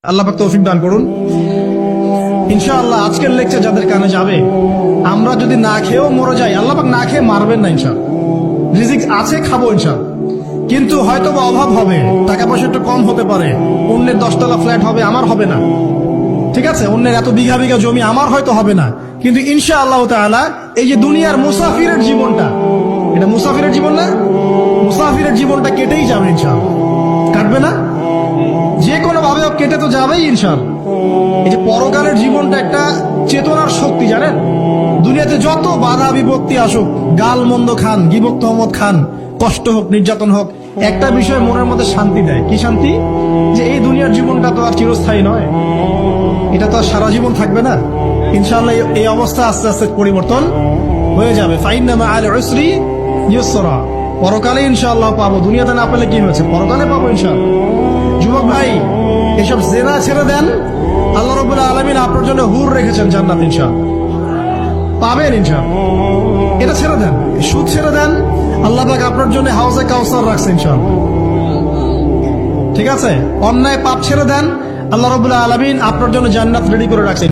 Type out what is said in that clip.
আল্লাহ পাক তৌফিক দান করুন। ইনশাআল্লাহ আজকের লেকচার যাদের কানে যাবে, আমরা যদি না খেয়েও মরে যাই, আল্লাহ পাক না খেয়ে মারবেন না ইনশাআল্লাহ। রিজিক আছে, খাবো ইনশাআল্লাহ। কিন্তু হয়তো বা অভাব হবে, টাকা পয়সা একটু কম হতে পারে, অন্যের 10 তলা ফ্ল্যাট হবে, আমার হবে না, ঠিক আছে, অন্যের এত বিঘা বিঘা জমি আমার হয়তো হবে না, কিন্তু ইনশাআল্লাহ তাআলা এই যে দুনিয়ার মুসাফিরের জীবনটা, এটা মুসাফিরের জীবন না, মুসাফিরের জীবনটা কেটেই যাবে ইনশাআল্লাহ। কাটবে না? যে কোনো ভাবে কেটে তো যাবেই ইনশাআল্লাহ। এই যে পরকালের জীবনটা একটা চেতনার শক্তি, জানেন, দুনিয়াতে যত বাধা বিপত্তি আসুক, গাল মন্দ খান, গীবত তহমত খান, কষ্ট হোক, নির্যাতন হোক, একটা বিষয় মনের মধ্যে শান্তি দেয়। কি শান্তি? যে এই দুনিয়ার জীবনটা তো আর চিরস্থায়ী নয়, এটা তো আর সারা জীবন থাকবে না। ইনশাআল্লাহ এই অবস্থা আস্তে আস্তে পরিবর্তন হয়ে যাবে। ফাইন্না মাআল উসরি ইউসরা, পরকালে ইনশাআল্লাহ পাবো। দুনিয়াতে না পেলে কি হয়েছে, পরকালে পাবো ইনশাআল্লাহ। যুবক ভাই, এসব জেনা ছেড়ে দেন, আল্লাহ রাব্বুল আলামিন আপনার জন্য হুর রেখেছেন জান্নাত, ইনশাআল্লাহ পাবেন ইনশাআল্লাহ। এটা ছেড়ে দেন, সুদ ছেড়ে দেন, আল্লাহ পাক আপনার জন্য হাউজে কাউসার রাখছে ইনশাআল্লাহ, ঠিক আছে। অন্যায় পাপ ছেড়ে দেন, আল্লাহ রাব্বুল আলামিন আপনার জন্য জান্নাত রেডি করে রাখছেন।